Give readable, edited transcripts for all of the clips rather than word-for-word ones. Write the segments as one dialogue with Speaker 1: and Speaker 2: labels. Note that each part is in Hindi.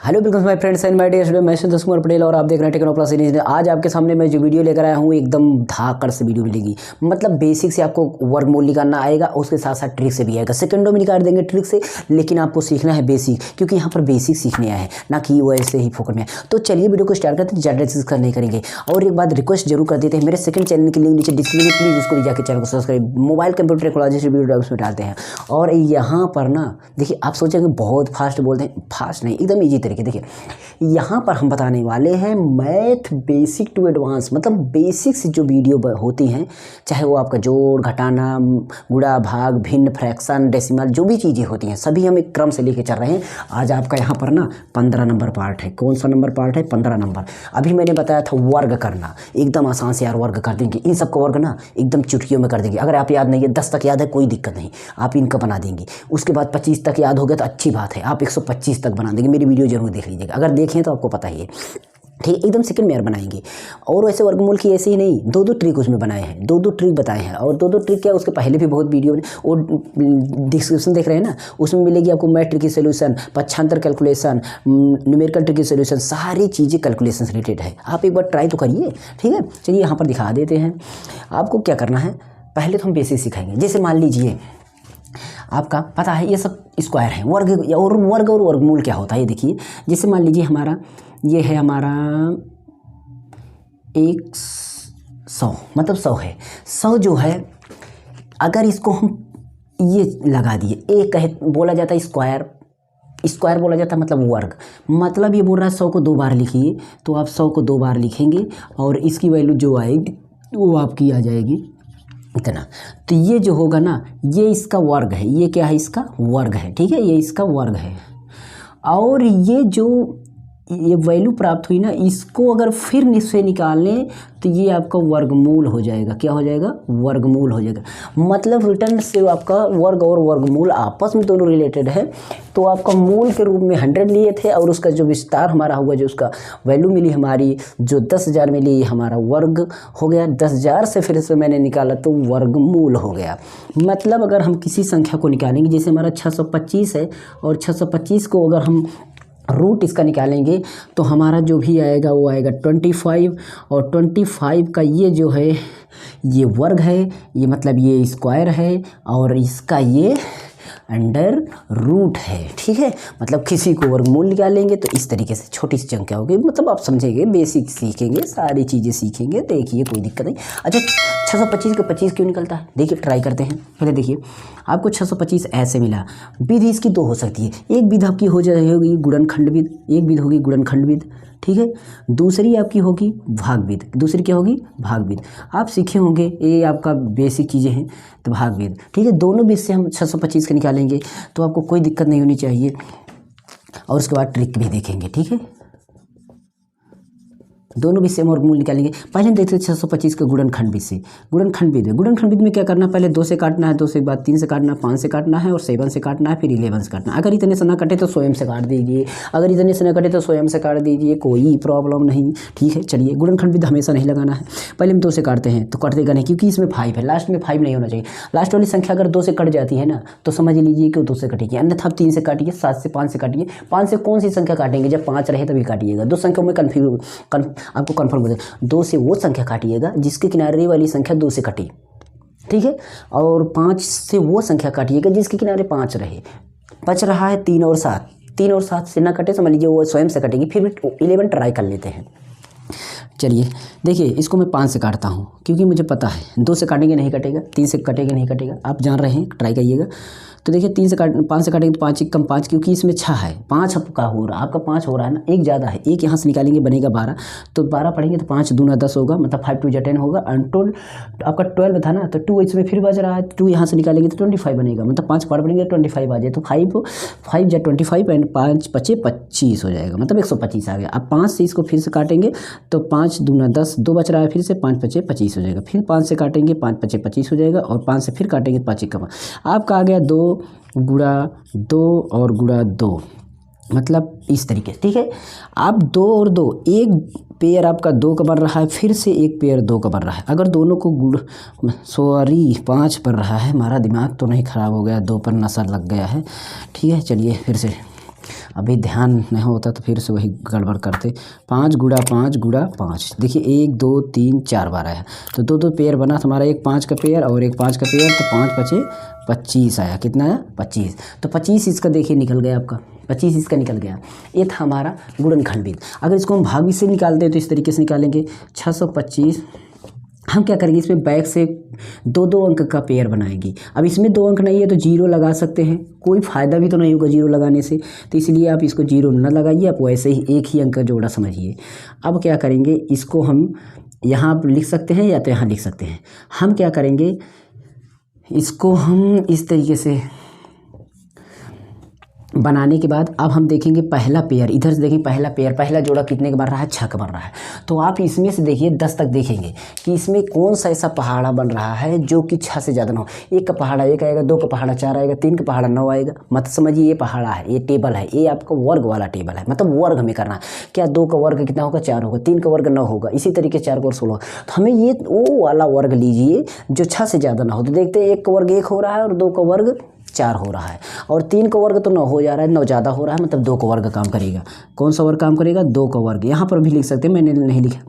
Speaker 1: Hello welcome my friends and my dear student, मैं सुदेश कुमार पटेल और आप देख रहे हैं टेक्नो प्लस सीरीज। आज आपके सामने मैं जो वीडियो लेकर आया हूँ एकदम धाकड़ से वीडियो मिलेगी। मतलब बेसिक से आपको वर्गमूल निकालना आएगा, उसके साथ साथ ट्रिक से भी आएगा। सेकंडों में निकाल देंगे ट्रिक से, लेकिन आपको सीखना है बेसिक, क्योंकि यहाँ पर बेसिक सीखने आए हैं, ना कि वैसे ही फोकट में। तो चलिए वीडियो को स्टार्ट करते हैं, ज़्यादा डिस्कस नहीं करेंगे। और एक बात रिक्वेस्ट जरूर कर देते हैं, मेरे सेकंड चैनल की लिंक नीचे डिस्क्रिप्शन में, प्लीज़ उसको भी जाकर चैनल को सब्सक्राइब। मोबाइल कंप्यूटर टेक्नोलॉजी से वीडियो उसमें डालते हैं। और यहाँ पर ना देखिए, आप सोचेंगे बहुत फास्ट बोलते हैं, फास्ट नहीं, एकदम ईजी तरीके। देखिए यहाँ पर हम बताने वाले हैं मैथ बेसिक टू एडवांस, मतलब बेसिक से जो वीडियो होती हैं, चाहे वो आपका जोड़ घटाना, गुणा भाग, भिन्न, फ्रैक्शन, डेसिमल, जो भी चीज़ें होती हैं सभी हम एक क्रम से लेके चल रहे हैं। आज आपका यहाँ पर ना 15 नंबर पार्ट है। कौन सा नंबर पार्ट है? 15 नंबर। अभी मैंने बताया था वर्ग करना, एकदम आसान से यार वर्ग कर देंगे। इन सबका वर्ग ना एकदम चुटकियों में कर देंगे। अगर आप याद नहीं है, 10 तक याद है कोई दिक्कत नहीं, आप इनका बना देंगे। उसके बाद 25 तक याद हो गया तो अच्छी बात है, आप 125 तक बना देंगे। मेरी वीडियो जरूर देख लीजिएगा, अगर देखें तो आपको पता ही है, ठीक है। एकदम सेकंड में यार बनाएंगे। और वैसे वर्गमूल की ऐसे ही नहीं, दो दो ट्रिक उसमें बनाए हैं, दो दो ट्रिक बताए हैं। और दो दो ट्रिक क्या, उसके पहले भी बहुत वीडियो में और डिस्क्रिप्शन देख रहे हैं ना, उसमें मिलेगी आपको मैथ ट्रिक की सोल्यूशन, पक्षांतर कैलकुलेशन, न्यूमेरिकल ट्रिक की सोल्यूशन, सारी चीज़ें कैलकुलेशन से रिलेटेड है। आप एक बार ट्राई तो करिए, ठीक है। चलिए यहाँ पर दिखा देते हैं आपको क्या करना है। पहले तो हम बेसिक सिखाएंगे। जैसे मान लीजिए आपका पता है ये सब स्क्वायर है, वर्ग और वर्गमूल क्या होता है ये देखिए। जैसे मान लीजिए हमारा ये है, हमारा 100, मतलब 100 है। 100 जो है, अगर इसको हम ये लगा दिए, एक कहे बोला जाता है स्क्वायर, स्क्वायर बोला जाता है मतलब वर्ग। मतलब ये बोल रहा है 100 को 2 बार लिखिए, तो आप 100 को 2 बार लिखेंगे और इसकी वैल्यू जो आएगी वो आपकी आ जाएगी इतना। तो ये जो होगा ना, ये इसका वर्ग है। ये क्या है? इसका वर्ग है, ठीक है, ये इसका वर्ग है। और ये जो ये वैल्यू प्राप्त हुई ना, इसको अगर फिर से निकाल लें तो ये आपका वर्गमूल हो जाएगा। क्या हो जाएगा? वर्गमूल हो जाएगा। मतलब रिटर्न से आपका वर्ग और वर्गमूल आपस में दोनों रिलेटेड है। तो आपका मूल के रूप में 100 लिए थे और उसका जो विस्तार हमारा हुआ, जो उसका वैल्यू मिली हमारी, जो 10,000 मिली, हमारा वर्ग हो गया। 10,000 से फिर से मैंने निकाला तो वर्गमूल हो गया। मतलब अगर हम किसी संख्या को निकालेंगे, जैसे हमारा 625 है और 625 को अगर हम रूट इसका निकालेंगे तो हमारा जो भी आएगा वो आएगा 25। और 25 का ये जो है ये वर्ग है, ये मतलब ये स्क्वायर है, और इसका ये अंडर रूट है, ठीक है। मतलब किसी को वर्गमूल निकालेंगे तो इस तरीके से छोटी सी संख्या होगी। मतलब आप समझेंगे, बेसिक सीखेंगे, सारी चीज़ें सीखेंगे, देखिए कोई दिक्कत नहीं। अच्छा 625 का 25 क्यों निकलता है? देखिए ट्राई करते हैं। पहले देखिए आपको 625 ऐसे मिला। विधि इसकी दो हो सकती है। एक विधि आपकी हो जाएगी गुणनखंड विधि, एक विधि होगी गुणनखंड विधि, ठीक है। दूसरी आपकी होगी भाग विधि। दूसरी क्या होगी? भाग विधि। आप सीखे होंगे, ये आपका बेसिक चीज़ें हैं, तो भाग विधि, ठीक है। दोनों विधि से हम 625 का निकालेंगे तो आपको कोई दिक्कत नहीं होनी चाहिए। और उसके बाद ट्रिक भी देखेंगे, ठीक है। दोनों विधि से हम वर्गमूल निकालेंगे। पहले हम देखते हैं 625 का गुणनखंड विधि से। गुणनखंड विधि, गुणनखंड विधि में क्या करना है? पहले 2 से काटना है, 2 से बाद 3 से काटना है, 5 से काटना है और 7 से काटना है, फिर 11 से काटना है। अगर इतने से ना कटे तो स्वयं से काट दीजिए, अगर इतने से ना कटे तो स्वयं से काट दीजिए, कोई प्रॉब्लम नहीं, ठीक है। चलिए गुणनखंड विधि हमेशा नहीं लगाना है। पहले हम 2 से काटते हैं तो कटेगा नहीं, क्योंकि इसमें 5 है, लास्ट में 5 नहीं होना चाहिए। लास्ट वाली संख्या अगर 2 से कट जाती है ना तो समझ लीजिए कि 2 से कटेगी, अन्यथा आप 3 से काटिए, 7 से 5 से काटिए। 5 से कौन सी संख्या काटेंगे? जब 5 रहे तभी काटिएगा। 2 संख्याओं में आपको कन्फर्म हो जाए। 2 से वो संख्या काटिएगा जिसके किनारे वाली संख्या 2 से कटी, ठीक है। और 5 से वो संख्या काटिएगा जिसके किनारे 5 रहे। बच रहा है 3 और 7। 3 और 7 से ना कटे, समझ लीजिए वो स्वयं से कटेगी। फिर भी 11 ट्राई कर लेते हैं। चलिए देखिए, इसको मैं 5 से काटता हूँ क्योंकि मुझे पता है 2 से काटेंगे नहीं कटेगा, 3 से कटेगा नहीं कटेगा, आप जान रहे हैं, ट्राई करिएगा। तो देखिए 5 से काटेंगे तो 5 1 कम 5, क्योंकि इसमें 6 है, 5 आपका हो रहा, आपका 5 हो रहा है ना, एक ज़्यादा है, एक यहाँ से निकालेंगे बनेगा 12। तो 12 पढ़ेंगे तो 5 दूना 10 होगा, मतलब 5 2 10 होगा। अनटोल आपका 12 था ना, तो 2 इसमें फिर बच रहा है, 2 यहाँ से निकालेंगे तो 25 बनेगा, मतलब 5 पढ़ पढ़ेंगे 25 आ जाए। तो 5 या 25 एंड 5 5 25 हो जाएगा, मतलब 125 आ गया। अब 5 से इसको फिर से काटेंगे तो 5 दूना 10, 2 बच रहा है, फिर से 5 5 25 हो जाएगा। फिर 5 से काटेंगे 5 5 25 हो जाएगा, और 5 से फिर काटेंगे 5 1 आपका आ गया 2 गुणा 2 और गुणा 2, मतलब इस तरीके से, ठीक है। आप 2 और 2, एक पेयर आपका 2 का बन रहा है, फिर से एक पेयर 2 का बन रहा है। अगर दोनों को 5 पर रहा है, हमारा दिमाग तो नहीं ख़राब हो गया, 2 पर नशा लग गया है, ठीक है। चलिए फिर से अभी ध्यान नहीं होता तो फिर से वही गड़बड़ करते। 5 गुणा 5 गुणा 5, देखिए 1 2 3 4 बार आया, तो दो दो पेयर बना हमारा, एक 5 का पेयर और एक 5 का पेयर, तो 5 बचे 25 आया। कितना आया? 25। तो 25 इसका देखिए निकल गया आपका, 25 इसका निकल गया। ये था हमारा गुणनखंड। अगर इसको हम भाग से निकालते हैं तो इस तरीके से निकालेंगे 625। हम क्या करेंगे, इसमें बैक से दो दो अंक का पेयर बनाएंगे। अब इसमें 2 अंक नहीं है तो 0 लगा सकते हैं, कोई फ़ायदा भी तो नहीं होगा 0 लगाने से, तो इसलिए आप इसको 0 न लगाइए, आप वैसे ही एक ही अंक का जोड़ा समझिए। अब क्या करेंगे, इसको हम यहाँ आप लिख सकते हैं या तो यहाँ लिख सकते हैं। हम क्या करेंगे, इसको हम इस तरीके से बनाने के बाद अब हम देखेंगे पहला पेयर, इधर से देखें पहला पेयर, पहला जोड़ा कितने का बन रहा है? 6 का बन रहा है। तो आप इसमें से देखिए 10 तक देखेंगे कि इसमें कौन सा ऐसा पहाड़ा बन रहा है जो कि 6 से ज़्यादा ना हो। 1 का पहाड़ा 1 आएगा, 2 का पहाड़ा 4 आएगा, 3 का पहाड़ा 9 आएगा। मतलब समझिए ये पहाड़ा है, ये टेबल है, ये आपका वर्ग वाला टेबल है, मतलब वर्ग हमें करना है। क्या 2 का वर्ग कितना होगा? 4 होगा, 3 का वर्ग 9 होगा, इसी तरीके 4 का वर्ग 16। तो हमें ये वो वाला वर्ग लीजिए जो 6 से ज़्यादा ना हो। तो देखते हैं 1 का वर्ग 1 हो रहा है और 2 का वर्ग 4 हो रहा है, और 3 का वर्ग तो 9 हो जा रहा है, 9 ज़्यादा हो रहा है, मतलब 2 का वर्ग काम करेगा। कौन सा वर्ग काम करेगा? 2 का वर्ग। यहाँ पर भी लिख सकते हैं, मैंने नहीं लिखा।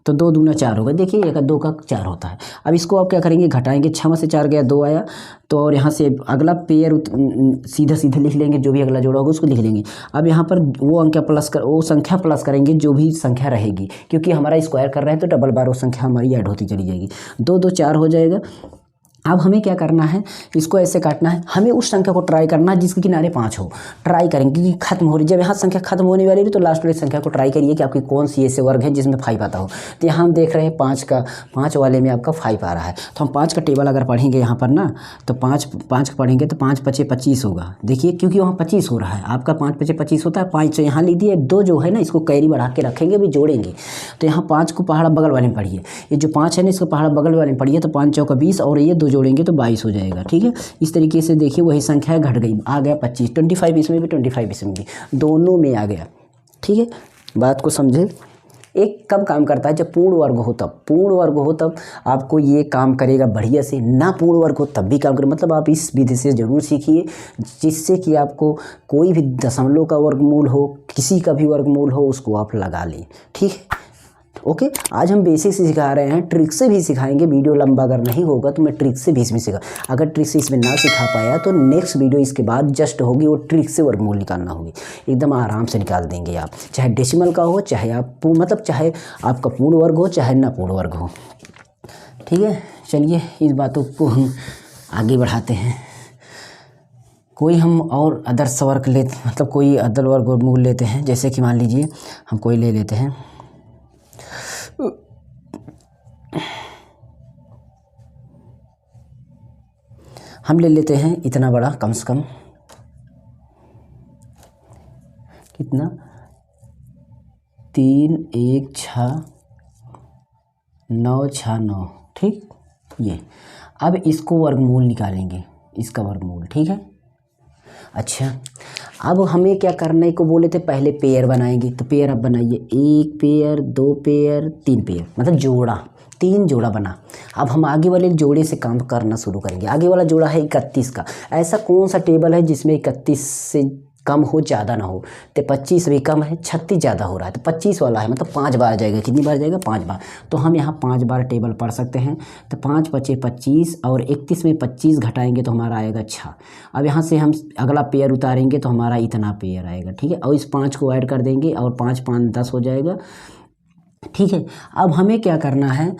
Speaker 1: तो 2 दूना 4 होगा, देखिए 1 का 2 का 4 होता है। अब इसको आप क्या करेंगे, घटाएंगे, 6 में से 4 गया 2 आया, तो और यहाँ से अगला पेयर सीधा सीधा लिख लेंगे, जो भी अगला जोड़ा होगा उसको लिख लेंगे। अब यहाँ पर वो अंक प्लस कर, वो संख्या प्लस करेंगे जो भी संख्या रहेगी, क्योंकि हमारा स्क्वायर कर रहे हैं तो डबल बार वो संख्या हमारी ऐड होती चली जाएगी। 2 2 4 हो जाएगा। अब हमें क्या करना है, इसको ऐसे काटना है, हमें उस संख्या को ट्राई करना है जिसके किनारे 5 हो। ट्राई करेंगे कि खत्म हो रही, जब यहाँ संख्या खत्म होने वाली है तो लास्ट वाली संख्या को ट्राई करिए कि आपकी कौन सी ऐसे वर्ग है जिसमें 5 आता हो। तो यहाँ हम देख रहे हैं 5 वाले में आपका 5 आ रहा है। तो हम 5 का टेबल अगर पढ़ेंगे यहाँ पर ना, तो 5 का पढ़ेंगे तो 5 5 25 होगा। देखिए क्योंकि वहाँ 25 हो रहा है, आपका 5 5 25 होता है। 5 यहाँ ली दिए, 2 जो है ना इसको कैरी बढ़ा के रखेंगे, भी जोड़ेंगे। तो यहाँ 5 को पहाड़ा बगल वाले में पढ़िए, ये जो 5 है ना इसको पहाड़ा बगल वाले में पढ़िए, तो 5 चौका 20 और ये 2 जोड़ेंगे तो 22 हो जाएगा। ठीक है, इस तरीके से देखिए वही संख्या घट गई, आ गया 25, 25 इसमें भी 25 इसमें भी, दोनों में आ गया। ठीक है, बात को समझे। एक कब काम करता है, जब पूर्ण वर्ग हो तब। पूर्ण वर्ग हो तब आपको ये काम करेगा बढ़िया से, ना पूर्ण वर्ग हो तब भी काम करे। मतलब आप इस विधि से ज़रूर सीखिए, जिससे कि आपको कोई भी दशमलव का वर्गमूल हो, किसी का भी वर्गमूल हो, उसको आप लगा लें। ठीक है, ओके। आज हम बेसिक से सिखा रहे हैं, ट्रिक से भी सिखाएंगे। वीडियो लंबा अगर नहीं होगा तो मैं ट्रिक से भी इसमें सिखा, अगर ट्रिक से इसमें ना सिखा पाया तो नेक्स्ट वीडियो इसके बाद जस्ट होगी, वो ट्रिक से वर्गमूल निकालना होगी, एकदम आराम से निकाल देंगे आप। चाहे डेसिमल का हो, चाहे आप मतलब चाहे आपका पूर्ण वर्ग हो, चाहे ना पूर्ण वर्ग हो। ठीक है, चलिए इस बातों को हम आगे बढ़ाते हैं। कोई हम और अदर्स वर्ग लेते, मतलब कोई अदर वर्गमूल लेते हैं। जैसे कि मान लीजिए हम कोई ले लेते हैं, हम ले लेते हैं इतना बड़ा, कम से कम कितना, 3 1 6 9 6 9। ठीक, ये अब इसको वर्गमूल निकालेंगे, इसका वर्गमूल। ठीक है, अच्छा अब हमें क्या करने को बोले थे, पहले पेयर बनाएंगे। तो पेयर अब बनाइए, 1 पेयर 2 पेयर 3 पेयर, मतलब जोड़ा, 3 जोड़ा बना। अब हम आगे वाले जोड़े से काम करना शुरू करेंगे। आगे वाला जोड़ा है 31 का। ऐसा कौन सा टेबल है जिसमें 31 से कम हो, ज़्यादा ना हो। तो 25 भी कम है, 36 ज़्यादा हो रहा है, तो 25 वाला है, मतलब 5 बार जाएगा। कितनी बार जाएगा? 5 बार। तो हम यहाँ 5 बार टेबल पढ़ सकते हैं। तो 5 5 25 और 31 में 25 घटाएंगे तो हमारा आएगा 6। अब यहाँ से हम अगला पेयर उतारेंगे तो हमारा इतना पेयर आएगा। ठीक है, और इस 5 को ऐड कर देंगे और 5 5 10 हो जाएगा। ठीक है, अब हमें क्या करना है,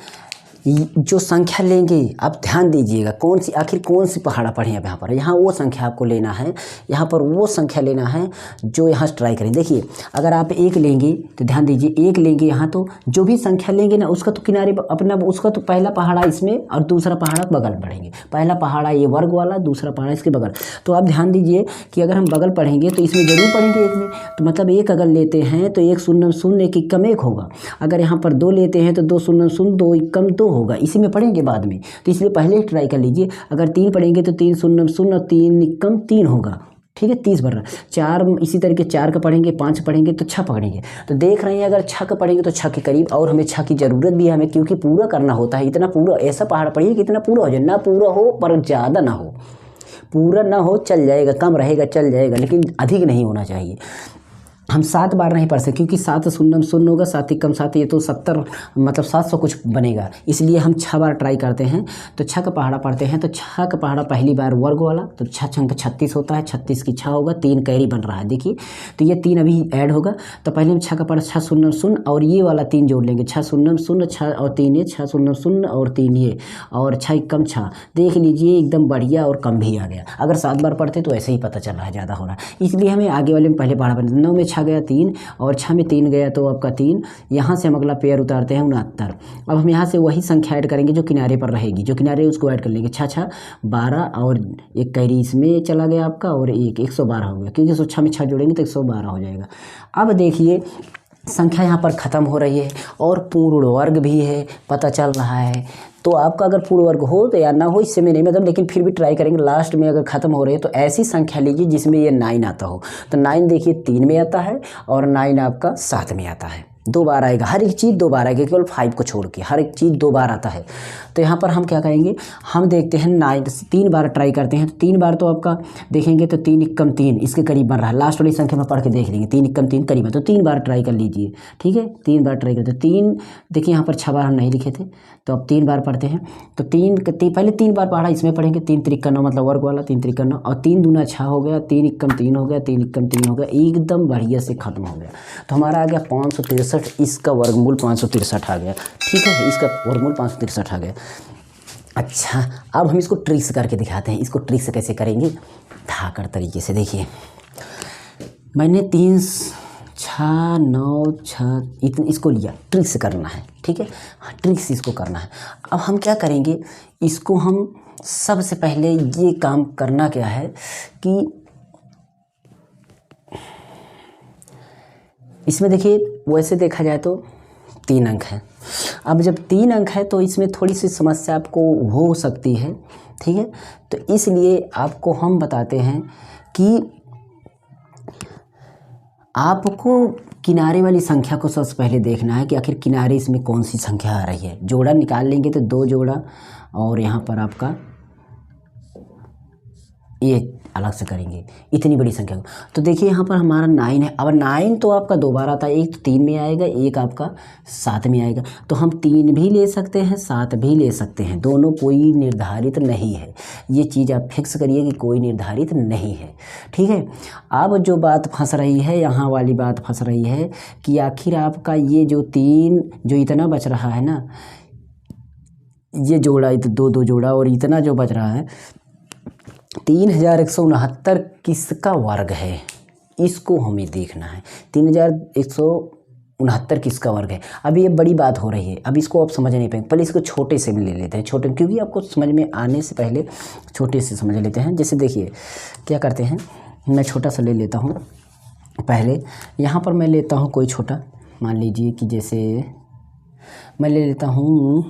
Speaker 1: जो संख्या लेंगे, आप ध्यान दीजिएगा, कौन सी आखिर कौन सी पहाड़ा पढ़े अब यहाँ पर। यहाँ वो संख्या आपको लेना है, यहाँ पर वो संख्या लेना है जो यहाँ से ट्राई करें। देखिए अगर आप 1 लेंगे तो ध्यान दीजिए, 1 लेंगे यहाँ, तो जो भी संख्या लेंगे ना उसका तो किनारे अपना, उसका तो पहला पहाड़ा इसमें और दूसरा पहाड़ा बगल पढ़ेंगे। पहला पहाड़ा ये वर्ग वाला, दूसरा पहाड़ा इसके बगल। तो आप ध्यान दीजिए कि अगर हम बगल पढ़ेंगे तो इसमें जरूर पढ़ेंगे 1 में, तो मतलब 1 अगर लेते हैं तो 1 0 0 1 1 होगा। अगर यहाँ पर 2 लेते हैं तो 2 0 0 2 1 2 होगा, इसी में पढ़ेंगे बाद में, तो इसलिए पहले ही ट्राई कर लीजिए। अगर 3 पढ़ेंगे तो 3 0 0 3 1 3 होगा। ठीक है, 30 बन रहा। 4 इसी तरीके 4 का पढ़ेंगे, 5 पढ़ेंगे तो 6 पढ़ेंगे। तो देख रहे हैं अगर 6 का पढ़ेंगे तो 6 के करीब, और हमें 6 की ज़रूरत भी है हमें, क्योंकि पूरा करना होता है। इतना पूरा, ऐसा पहाड़ पढ़िए कि इतना पूरा हो जाए, ना पूरा हो पर ज़्यादा ना हो, पूरा ना हो चल जाएगा, कम रहेगा चल जाएगा, लेकिन अधिक नहीं होना चाहिए। हम 7 बार नहीं पढ़ सकते क्योंकि 7 शून्य शून्य होगा, 7 एकम 7, ये तो 70 मतलब 700 कुछ बनेगा, इसलिए हम 6 बार ट्राई करते हैं। तो 6 का पहाड़ा पढ़ते हैं, तो 6 का पहाड़ा पहली बार वर्ग वाला, तो 6 छंग 36 होता है, 36 की 6 होगा, 3 कैरी बन रहा है देखिए, तो ये 3 अभी ऐड होगा। तो पहले हम 6 का पहाड़ा 6 शून्य शून्य और ये वाला 3 जोड़ लेंगे, 6 शून्य शून्य 6 और 3 ये, 6 शून्य शून्य और 3 ये, और 6 एकम 6, देख लीजिए एकदम बढ़िया और कम भी आ गया। अगर 7 बार पढ़ते तो ऐसे ही पता चल रहा है ज़्यादा हो रहा है, इसलिए हमें आगे वाले में पहले पहाड़ा बना। 9 में 6 गया 3 और 6 में 3 गया तो आपका 3, यहाँ से हम अगला पेयर उतारते हैं 69। अब हम यहाँ से वही संख्या ऐड करेंगे जो किनारे पर रहेगी, जो किनारे उसको ऐड कर लेंगे, 6 6 12 और एक कैरी इसमें चला गया आपका, और एक 112 हो गया, क्योंकि 6 में 6 जोड़ेंगे तो 112 हो जाएगा। अब देखिए संख्या यहाँ पर ख़त्म हो रही है और पूर्ण वर्ग भी है, पता चल रहा है। तो आपका अगर पूर्ण वर्ग हो तो या ना हो इससे में नहीं मतलब, लेकिन फिर भी ट्राई करेंगे। लास्ट में अगर ख़त्म हो रही है तो ऐसी संख्या लीजिए जिसमें ये 9 आता हो। तो 9 देखिए 3 में आता है और 9 आपका 7 में आता है, 2 बार आएगा, हर एक चीज़ 2 बार आएगी, केवल 5 को छोड़ के हर एक चीज़ 2 बार आता है। तो यहाँ पर हम क्या करेंगे, हम देखते हैं 9 3 बार ट्राई करते हैं, तो 3 बार तो आपका देखेंगे तो 3 एकम 3 इसके करीब बन रहा है, लास्ट वाली संख्या में पढ़ के देख लेंगे, 3 एकम 3 करीब है, तो 3 बार ट्राई कर लीजिए, ठीक है, 3 बार ट्राई करते हैं। 3 देखिए यहाँ पर 6 बार हम नहीं लिखे थे, तो अब 3 बार पढ़ते हैं। तो पहले 3 बार पढ़ा, इसमें पढ़ेंगे 3 त्रिक 9 मतलब वर्ग वाला, 3 त्रिक 9 और 3 दूना 6 हो गया, 3 एकम 3 हो गया, 3 एकम 3 हो गया, एकदम बढ़िया से खत्म हो गया। तो हमारा आ गया 563, इसका वर्गमूल 563 आ गया, ठीक है, इसका वर्गमूल 563 आ गया। अच्छा, अब हम इसको ट्रिक्स करके दिखाते हैं। इसको ट्रिक्स कैसे करेंगे, धाकर तरीके से देखिए। मैंने 3 6 9 6 इतने इसको लिया, ट्रिक्स करना है, ठीक है, हाँ ट्रिक्स इसको करना है। अब हम क्या करेंगे, इसको हम सबसे पहले ये काम करना क्या है कि इसमें देखिए वैसे देखा जाए तो 3 अंक है। अब जब 3 अंक है तो इसमें थोड़ी सी समस्या आपको हो सकती है, ठीक है, तो इसलिए आपको हम बताते हैं कि आपको किनारे वाली संख्या को सबसे पहले देखना है कि आखिर किनारे इसमें कौन सी संख्या आ रही है। जोड़ा निकाल लेंगे तो 2 जोड़ा और यहाँ पर आपका ये अलग से करेंगे इतनी बड़ी संख्या को। तो देखिए यहाँ पर हमारा 9 है। अब 9 तो आपका 2 बार आता है, एक तो 3 में आएगा, एक आपका 7 में आएगा। तो हम 3 भी ले सकते हैं, 7 भी ले सकते हैं, दोनों कोई निर्धारित नहीं है। ये चीज़ आप फिक्स करिए कि कोई निर्धारित नहीं है, ठीक है। अब जो बात फंस रही है, यहाँ वाली बात फंस रही है कि आखिर आपका ये जो 3 जो इतना बच रहा है ना, ये जोड़ा 2 जोड़ा और इतना जो बच रहा है 3169 किसका वर्ग है, इसको हमें देखना है। 3169 किसका वर्ग है। अब ये बड़ी बात हो रही है, अब इसको आप समझ नहीं पाएंगे, पहले इसको छोटे से ले लेते हैं, छोटे, क्योंकि आपको समझ में आने से पहले छोटे से समझ लेते हैं। जैसे देखिए क्या करते हैं, मैं छोटा सा ले लेता हूँ पहले। यहाँ पर मैं लेता हूँ कोई छोटा, मान लीजिए कि जैसे मैं ले लेता हूँ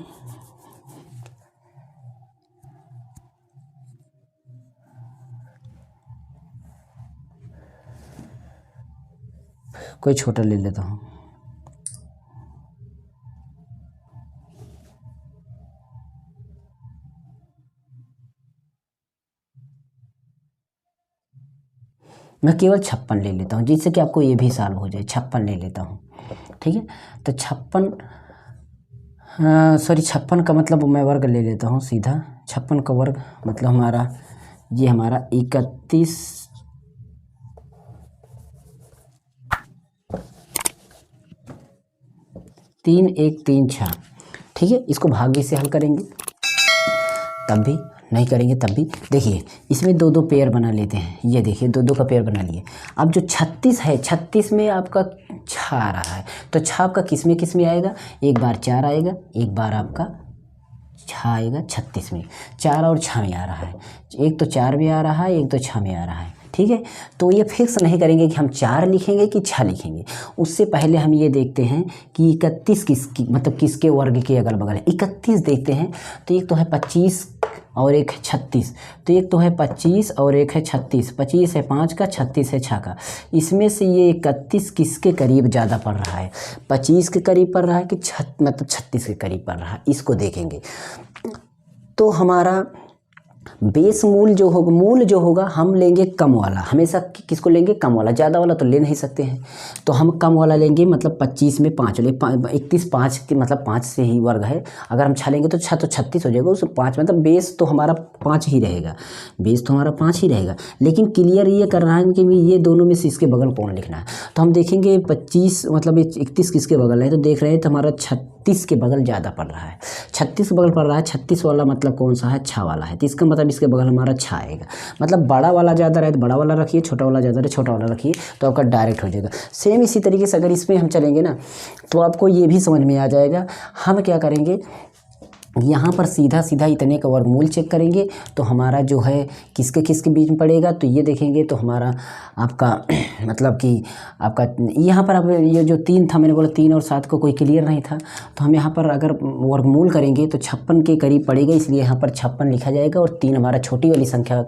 Speaker 1: कोई छोटा ले लेता हूँ, मैं केवल 56 ले लेता हूँ, जिससे कि आपको ये भी सॉल्व हो जाए। 56 ले लेता हूँ, ठीक है। तो 56 का मतलब मैं वर्ग ले लेता हूँ सीधा। 56 का वर्ग मतलब हमारा ये हमारा 31 3 1 3 6, ठीक है। इसको भाग्य से हल करेंगे तब भी, नहीं करेंगे तब भी। देखिए इसमें 2 पेयर बना लेते हैं, ये देखिए 2 का पेयर बना लिए। अब जो 36 है, 36 में आपका 6 आ रहा है, तो 6 आपका किस में आएगा, एक बार 4 आएगा, एक बार आपका 6 आएगा 36 में। 4 और 6 में आ रहा है, एक तो 4 में आ रहा है, एक तो 6 में आ रहा है, ठीक है। तो ये फिक्स नहीं करेंगे कि हम 4 लिखेंगे कि 6 लिखेंगे। उससे पहले हम ये देखते हैं कि 31 किसकी मतलब किसके वर्ग के अगल बगल है। 31 देखते हैं, तो एक तो है 25 और एक है 36, तो एक तो है 25 और एक है 36। 25 है 5 का, 36 है 6 का। इसमें से ये 31 किसके करीब ज़्यादा पड़ रहा है, 25 के करीब पड़ रहा है कि मतलब 36 के करीब पड़ रहा है, इसको देखेंगे। तो हमारा बेस मूल जो होगा हम लेंगे कम वाला, हमेशा किसको लेंगे, कम वाला। ज़्यादा वाला तो ले नहीं सकते हैं, तो हम कम वाला लेंगे, मतलब 25 में 5 ले 31 5 के मतलब 5 से ही वर्ग है। अगर हम 6 लेंगे तो 6 तो 36 हो जाएगा, उस 5 मतलब बेस तो हमारा 5 ही रहेगा, बेस तो हमारा 5 ही रहेगा। लेकिन क्लियर ये कर रहा है कि ये दोनों में से इसके बगल कौन लिखना है। तो हम देखेंगे 25 मतलब 31 किसके बगल है, तो देख रहे हैं तो हमारा 36 के बगल ज़्यादा पड़ रहा है, 36 के बगल पड़ रहा है। 36 वाला मतलब कौन सा है, 6 वाला है, तो इसका मतलब इसके बगल हमारा 6 आएगा। मतलब बड़ा वाला ज़्यादा रहे तो बड़ा वाला रखिए, छोटा वाला ज़्यादा रहे छोटा वाला रखिए, तो आपका डायरेक्ट हो जाएगा। सेम इसी तरीके से अगर इसमें हम चलेंगे ना तो आपको ये भी समझ में आ जाएगा। हम क्या करेंगे, यहाँ पर सीधा सीधा इतने का वर्गमूल चेक करेंगे तो हमारा जो है किसके बीच में पड़ेगा, तो ये देखेंगे तो हमारा आपका मतलब कि आपका यहाँ पर अब ये जो 3 था, मैंने बोला 3 और 7 को कोई क्लियर नहीं था, तो हम यहाँ पर अगर वर्गमूल करेंगे तो 56 के करीब पड़ेगा, इसलिए यहाँ पर 56 लिखा जाएगा। और 3 हमारा छोटी वाली संख्या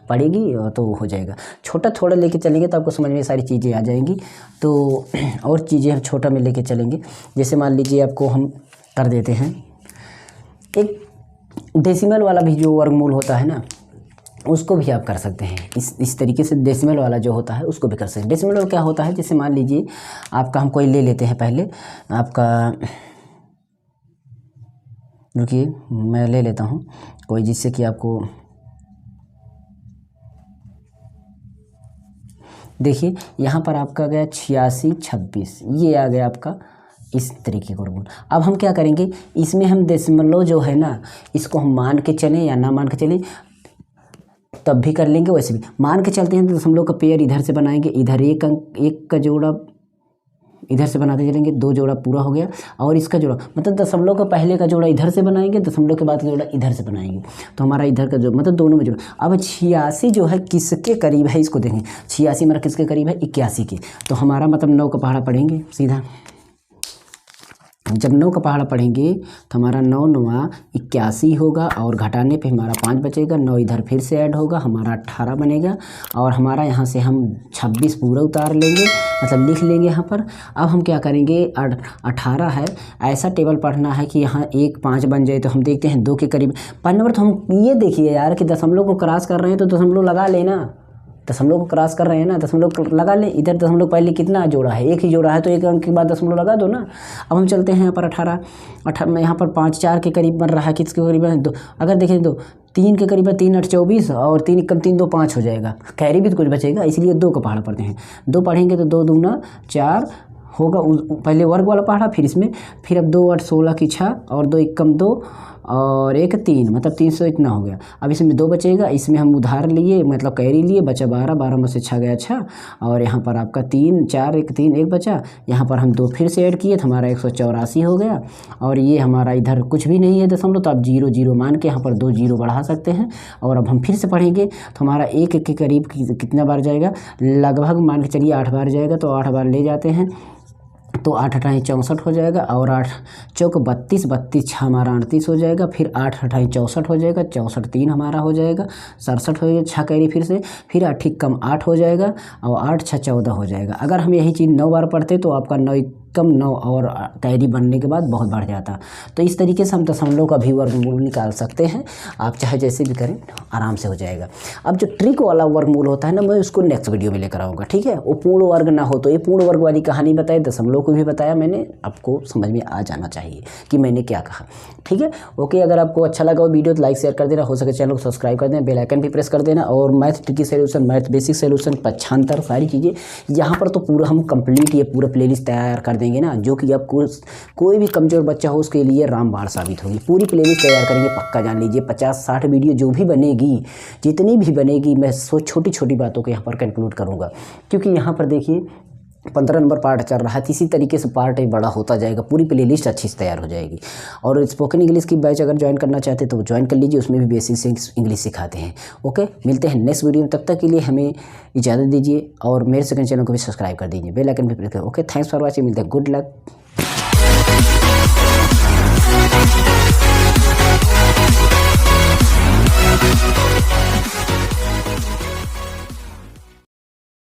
Speaker 1: पड़ेगी तो हो जाएगा। छोटा थोड़ा लेके चलेंगे तो आपको समझ में सारी चीज़ें आ जाएंगी। तो और चीज़ें हम छोटा में लेके चलेंगे, जैसे मान लीजिए आपको हम कर देते हैं एक डेसिमल वाला भी जो वर्गमूल होता है ना, उसको भी आप कर सकते हैं। इस तरीके से डेसिमल वाला जो होता है उसको भी कर सकते हैं। डेसिमल वाला क्या होता है, जैसे मान लीजिए आपका हम कोई ले लेते हैं, पहले आपका रुकिए मैं ले लेता हूँ कोई, जिससे कि आपको देखिए यहाँ पर आपका गया 86 26, ये आ गया आपका इस तरीके का वर्गमूल। अब हम क्या करेंगे, इसमें हम दशमलव जो है ना, इसको हम मान के चलें या ना मान के चलें तब भी कर लेंगे, वैसे भी मान के चलते हैं तो दशमलव का पेयर इधर से बनाएंगे, इधर एक का जोड़ा इधर से बनाते चलेंगे, 2 जोड़ा पूरा हो गया। और इसका जोड़ा मतलब दशमलव का पहले का जोड़ा इधर से बनाएंगे, दशमलव के बाद का जोड़ा इधर से बनाएंगे, तो हमारा इधर का जो मतलब दोनों में जोड़ा। अब 86 जो है किसके करीब है, इसको देखें 86 हमारा किसके करीब है, 81 के। तो हमारा मतलब 9 का पहाड़ा पढ़ेंगे सीधा, जब 9 का पहाड़ा पढ़ेंगे तो हमारा 9 9 81 होगा, और घटाने पे हमारा 5 बचेगा, 9 इधर फिर से ऐड होगा, हमारा 18 बनेगा। और हमारा यहाँ से हम 26 पूरा उतार लेंगे, मतलब लिख लेंगे यहाँ पर। अब हम क्या करेंगे, 18 है, ऐसा टेबल पढ़ना है कि यहाँ 1 5 बन जाए, तो हम देखते हैं 2 के करीब 5 नंबर। तो हम ये देखिए यार कि दशमलव को क्रॉस कर रहे हैं तो दशमलव लगा लेना, दशमलव को क्रॉस कर रहे हैं ना, दशमलव लगा लें। इधर दशमलव पहले कितना जोड़ा है, 1 ही जोड़ा है, तो 1 अंक के बाद दशमलव लगा दो ना। अब हम चलते हैं यहाँ पर 18 में, यहाँ पर 5 4 के करीब बन रहा है, किसके करीब है 2, अगर देखें तो 3 के करीब है, 3 8 24, और 3 1 3 2 5 हो जाएगा, कैरी भी तो कुछ बचेगा, इसलिए 2 का पहाड़ा पढ़ते हैं। 2 पढ़ेंगे तो 2 दूना 4 होगा, पहले वर्ग वाला पढ़ा, फिर इसमें, फिर अब 2 8 16 की 6, और 2 1 2 और 1 3, मतलब 300 इतना हो गया। अब इसमें 2 बचेगा, इसमें हम उधार लिए मतलब कैरी लिए, बचा 12, 12 में से 6 गया 6, और यहाँ पर आपका 3 4 1 3 1 बचा, यहाँ पर हम 2 फिर से ऐड किए तो हमारा 184 हो गया। और ये हमारा इधर कुछ भी नहीं है दशमलव, तो आप 0 0 मान के यहाँ पर 2 0 बढ़ा सकते हैं। और अब हम फिर से पढ़ेंगे तो हमारा 1 के करीब कितना बार जाएगा, लगभग मान के चलिए 8 बार जाएगा, तो 8 बार ले जाते हैं तो 8 8 64 हो जाएगा, और 8 चौक 32 32 6 हमारा 38 हो जाएगा, फिर 8 8 64 हो जाएगा, 64 3 हमारा हो जाएगा, 67 हो जाएगा, 6 कैरी फिर 8 ठीक कम 8 हो जाएगा, और 8 6 14 हो जाएगा। अगर हम यही चीज़ 9 बार पढ़ते तो आपका 9 कम 9 और कैरी बनने के बाद बहुत बढ़ जाता। तो इस तरीके से हम दशमलव का भी वर्गमूल निकाल सकते हैं, आप चाहे जैसे भी करें आराम से हो जाएगा। अब जो ट्रिक वाला वर्गमूल होता है ना, मैं उसको नेक्स्ट वीडियो में लेकर आऊँगा, ठीक है। वो पूर्ण वर्ग ना हो, तो ये पूर्ण वर्ग वाली कहानी बताई, दशमलव को भी बताया मैंने, आपको समझ में आ जाना चाहिए कि मैंने क्या कहा, ठीक है। ओके, अगर आपको अच्छा लगा वो वीडियो तो लाइक शेयर कर देना, हो सके चैनल को सब्सक्राइब कर देना, बेल आइकन भी प्रेस कर देना। और math tricky solution, math basic solution, पक्षांतर, सारी चीज़ें यहाँ पर तो पूरा हम कंप्लीट ये पूरा प्लेलिस्ट तैयार कर देंगे ना, जो कि आपको कोई भी कमज़ोर बच्चा हो उसके लिए रामबाण साबित होगी। पूरी प्लेलिस्ट तैयार करेंगे, पक्का जान लीजिए। 50-60 वीडियो जो भी बनेगी, जितनी भी बनेगी, मैं छोटी छोटी बातों को यहाँ पर कंक्लूड करूँगा, क्योंकि यहाँ पर देखिए 15 नंबर पार्ट चल रहा है, इसी तरीके से पार्ट एक बड़ा होता जाएगा, पूरी प्लेलिस्ट अच्छी से तैयार हो जाएगी। और स्पोकन इंग्लिश की बैच अगर ज्वाइन करना चाहते हैं तो ज्वाइन कर लीजिए, उसमें भी बेसिक इंग्लिश सिखाते हैं। ओके, मिलते हैं नेक्स्ट वीडियो में, तब तक के लिए हमें इजाज़त दीजिए, और मेरे सेकंड चैनल को भी सब्सक्राइब कर दीजिए, बेल आइकन भी प्रेस करें। ओके, थैंक्स फॉर वॉचिंग, मिलते हैं, गुड लक।